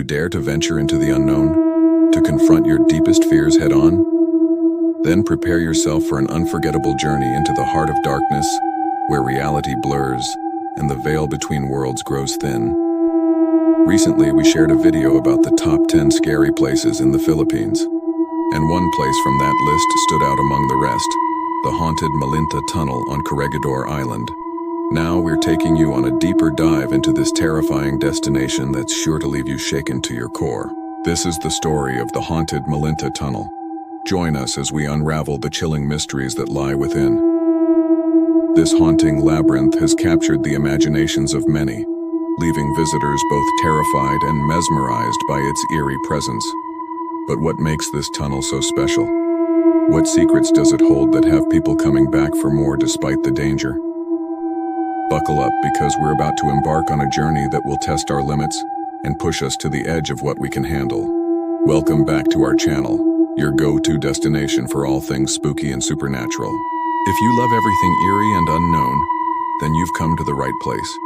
dare to venture into the unknown, to confront your deepest fears head-on? Then prepare yourself for an unforgettable journey into the heart of darkness, where reality blurs and the veil between worlds grows thin. Recently, we shared a video about the top 10 scary places in the Philippines, and one place from that list stood out among the rest, the haunted Malinta Tunnel on Corregidor Island. Now we're taking you on a deeper dive into this terrifying destination that's sure to leave you shaken to your core. This is the story of the haunted Malinta Tunnel. Join us as we unravel the chilling mysteries that lie within. This haunting labyrinth has captured the imaginations of many, leaving visitors both terrified and mesmerized by its eerie presence. But what makes this tunnel so special? What secrets does it hold that have people coming back for more despite the danger? Buckle up, because we're about to embark on a journey that will test our limits and push us to the edge of what we can handle. Welcome back to our channel, your go-to destination for all things spooky and supernatural. If you love everything eerie and unknown, then you've come to the right place.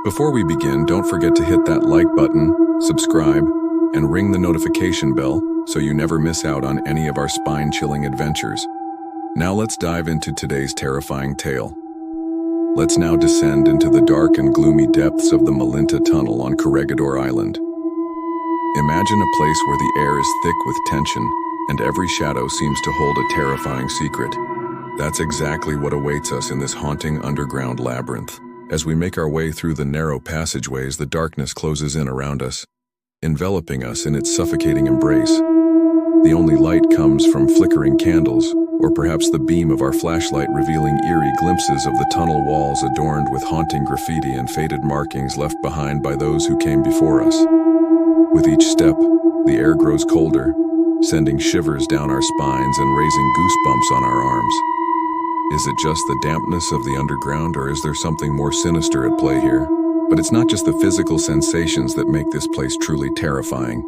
Before we begin, don't forget to hit that like button, subscribe, and ring the notification bell so you never miss out on any of our spine-chilling adventures. Now let's dive into today's terrifying tale. Let's now descend into the dark and gloomy depths of the Malinta Tunnel on Corregidor Island. Imagine a place where the air is thick with tension and every shadow seems to hold a terrifying secret. That's exactly what awaits us in this haunting underground labyrinth. As we make our way through the narrow passageways, the darkness closes in around us, enveloping us in its suffocating embrace. The only light comes from flickering candles, or perhaps the beam of our flashlight revealing eerie glimpses of the tunnel walls adorned with haunting graffiti and faded markings left behind by those who came before us. With each step, the air grows colder, sending shivers down our spines and raising goosebumps on our arms. Is it just the dampness of the underground, or is there something more sinister at play here? But it's not just the physical sensations that make this place truly terrifying.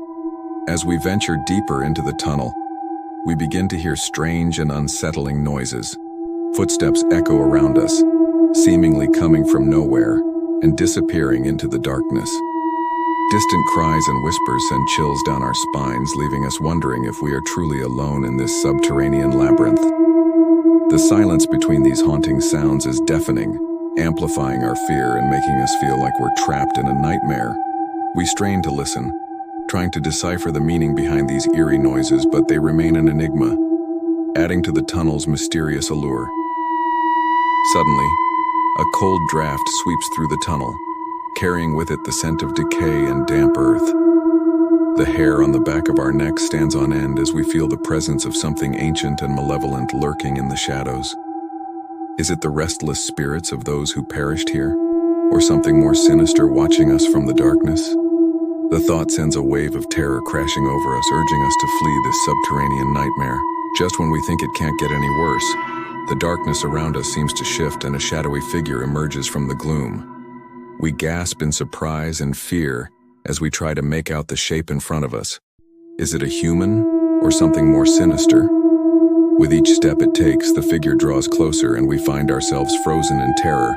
As we venture deeper into the tunnel, we begin to hear strange and unsettling noises. Footsteps echo around us, seemingly coming from nowhere and disappearing into the darkness. Distant cries and whispers send chills down our spines, leaving us wondering if we are truly alone in this subterranean labyrinth. The silence between these haunting sounds is deafening, amplifying our fear and making us feel like we're trapped in a nightmare. We strain to listen, trying to decipher the meaning behind these eerie noises, but they remain an enigma, adding to the tunnel's mysterious allure. Suddenly, a cold draft sweeps through the tunnel, carrying with it the scent of decay and damp earth. The hair on the back of our neck stands on end as we feel the presence of something ancient and malevolent lurking in the shadows. Is it the restless spirits of those who perished here, or something more sinister watching us from the darkness? The thought sends a wave of terror crashing over us, urging us to flee this subterranean nightmare. Just when we think it can't get any worse, the darkness around us seems to shift and a shadowy figure emerges from the gloom. We gasp in surprise and fear as we try to make out the shape in front of us. Is it a human, or something more sinister? With each step it takes, the figure draws closer and we find ourselves frozen in terror,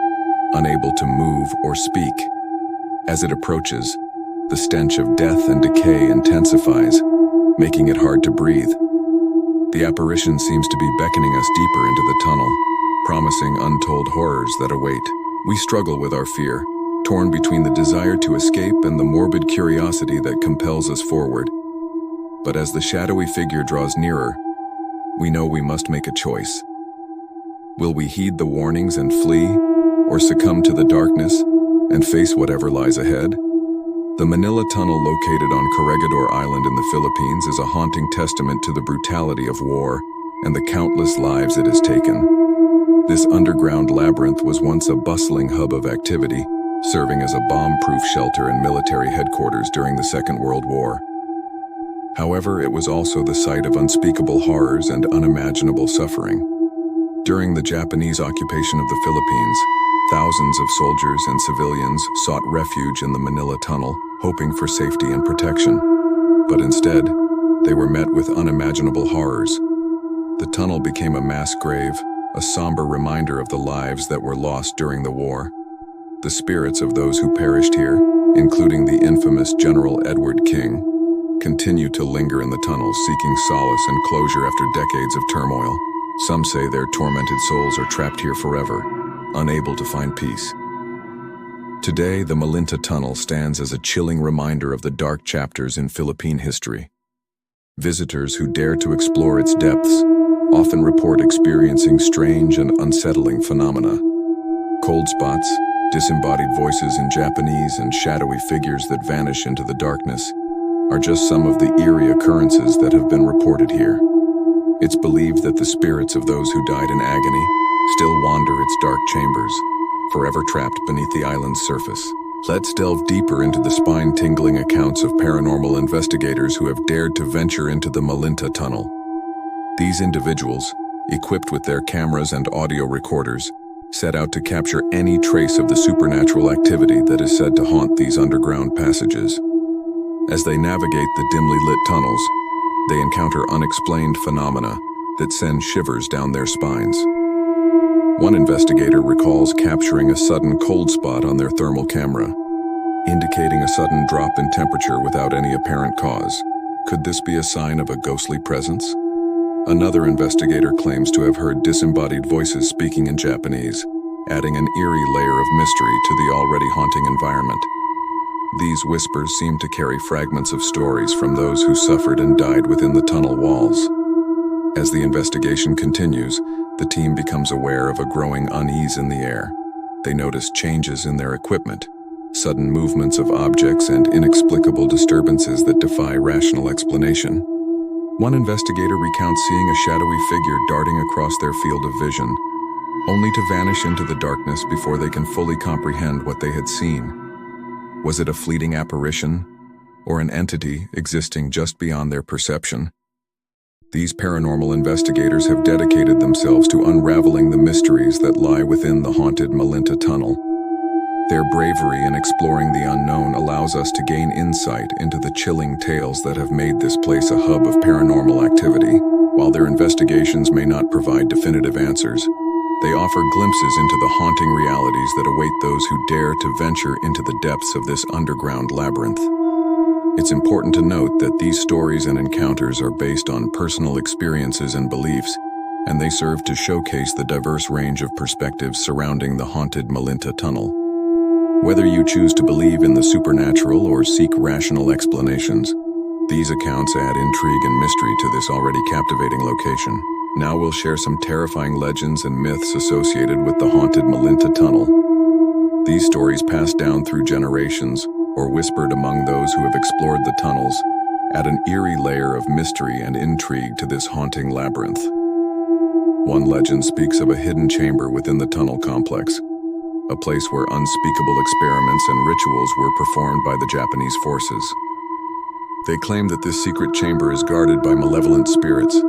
unable to move or speak. As it approaches, the stench of death and decay intensifies, making it hard to breathe. The apparition seems to be beckoning us deeper into the tunnel, promising untold horrors that await. We struggle with our fear, torn between the desire to escape and the morbid curiosity that compels us forward. But as the shadowy figure draws nearer, we know we must make a choice. Will we heed the warnings and flee, or succumb to the darkness and face whatever lies ahead? The Manila Tunnel, located on Corregidor Island in the Philippines, is a haunting testament to the brutality of war and the countless lives it has taken. This underground labyrinth was once a bustling hub of activity, serving as a bomb-proof shelter and military headquarters during the Second World War. However, it was also the site of unspeakable horrors and unimaginable suffering. During the Japanese occupation of the Philippines, thousands of soldiers and civilians sought refuge in the Manila Tunnel, hoping for safety and protection. But instead, they were met with unimaginable horrors. The tunnel became a mass grave, a somber reminder of the lives that were lost during the war. The spirits of those who perished here, including the infamous General Edward King, continue to linger in the tunnels seeking solace and closure after decades of turmoil. Some say their tormented souls are trapped here forever, unable to find peace. Today, the Malinta Tunnel stands as a chilling reminder of the dark chapters in Philippine history. Visitors who dare to explore its depths often report experiencing strange and unsettling phenomena. Cold spots, disembodied voices in Japanese, and shadowy figures that vanish into the darkness are just some of the eerie occurrences that have been reported here. It's believed that the spirits of those who died in agony still wander its dark chambers, forever trapped beneath the island's surface. Let's delve deeper into the spine-tingling accounts of paranormal investigators who have dared to venture into the Malinta Tunnel. These individuals, equipped with their cameras and audio recorders, set out to capture any trace of the supernatural activity that is said to haunt these underground passages. As they navigate the dimly lit tunnels, they encounter unexplained phenomena that send shivers down their spines. One investigator recalls capturing a sudden cold spot on their thermal camera, indicating a sudden drop in temperature without any apparent cause. Could this be a sign of a ghostly presence? Another investigator claims to have heard disembodied voices speaking in Japanese, adding an eerie layer of mystery to the already haunting environment. These whispers seem to carry fragments of stories from those who suffered and died within the tunnel walls. As the investigation continues, the team becomes aware of a growing unease in the air. They notice changes in their equipment, sudden movements of objects, and inexplicable disturbances that defy rational explanation. One investigator recounts seeing a shadowy figure darting across their field of vision, only to vanish into the darkness before they can fully comprehend what they had seen. Was it a fleeting apparition, or an entity existing just beyond their perception? These paranormal investigators have dedicated themselves to unraveling the mysteries that lie within the haunted Malinta Tunnel. Their bravery in exploring the unknown allows us to gain insight into the chilling tales that have made this place a hub of paranormal activity. While their investigations may not provide definitive answers, they offer glimpses into the haunting realities that await those who dare to venture into the depths of this underground labyrinth. It's important to note that these stories and encounters are based on personal experiences and beliefs, and they serve to showcase the diverse range of perspectives surrounding the haunted Malinta Tunnel. Whether you choose to believe in the supernatural or seek rational explanations, these accounts add intrigue and mystery to this already captivating location. Now we'll share some terrifying legends and myths associated with the haunted Malinta Tunnel. These stories, passed down through generations or whispered among those who have explored the tunnels, add an eerie layer of mystery and intrigue to this haunting labyrinth. One legend speaks of a hidden chamber within the tunnel complex, a place where unspeakable experiments and rituals were performed by the Japanese forces. They claim that this secret chamber is guarded by malevolent spirits,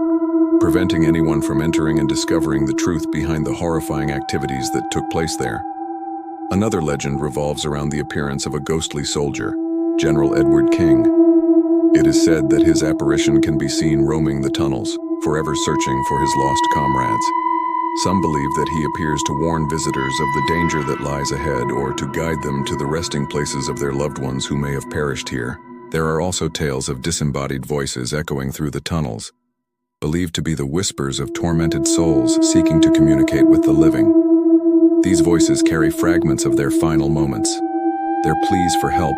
preventing anyone from entering and discovering the truth behind the horrifying activities that took place there. Another legend revolves around the appearance of a ghostly soldier, General Edward King. It is said that his apparition can be seen roaming the tunnels, forever searching for his lost comrades. Some believe that he appears to warn visitors of the danger that lies ahead or to guide them to the resting places of their loved ones who may have perished here. There are also tales of disembodied voices echoing through the tunnels, believed to be the whispers of tormented souls seeking to communicate with the living. These voices carry fragments of their final moments, their pleas for help,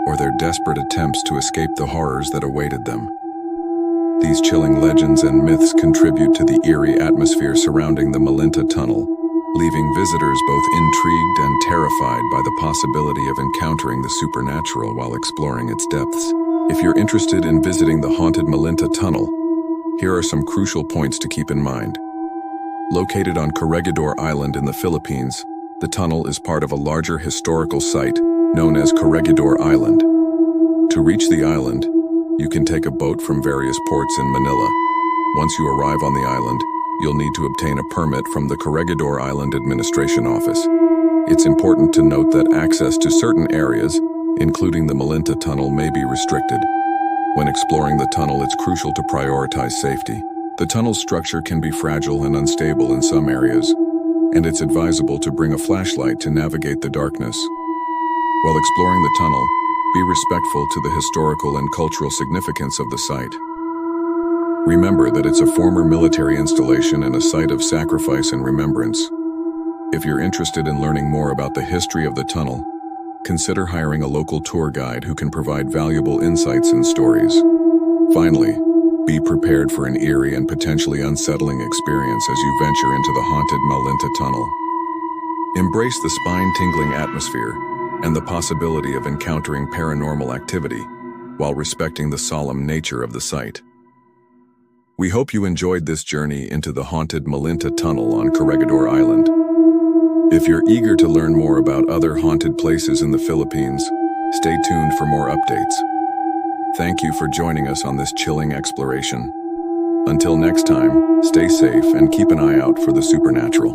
or their desperate attempts to escape the horrors that awaited them. These chilling legends and myths contribute to the eerie atmosphere surrounding the Malinta Tunnel, leaving visitors both intrigued and terrified by the possibility of encountering the supernatural while exploring its depths. If you're interested in visiting the haunted Malinta Tunnel, here are some crucial points to keep in mind. Located on Corregidor Island in the Philippines, the tunnel is part of a larger historical site known as Corregidor Island. To reach the island, you can take a boat from various ports in Manila. Once you arrive on the island, you'll need to obtain a permit from the Corregidor Island Administration Office. It's important to note that access to certain areas, including the Malinta Tunnel, may be restricted. When exploring the tunnel, it's crucial to prioritize safety. The tunnel's structure can be fragile and unstable in some areas, and it's advisable to bring a flashlight to navigate the darkness. While exploring the tunnel, be respectful to the historical and cultural significance of the site. Remember that it's a former military installation and a site of sacrifice and remembrance. If you're interested in learning more about the history of the tunnel, consider hiring a local tour guide who can provide valuable insights and stories. Finally, be prepared for an eerie and potentially unsettling experience as you venture into the haunted Malinta Tunnel. Embrace the spine-tingling atmosphere and the possibility of encountering paranormal activity while respecting the solemn nature of the site. We hope you enjoyed this journey into the haunted Malinta Tunnel on Corregidor Island. If you're eager to learn more about other haunted places in the Philippines, stay tuned for more updates. Thank you for joining us on this chilling exploration. Until next time, stay safe and keep an eye out for the supernatural.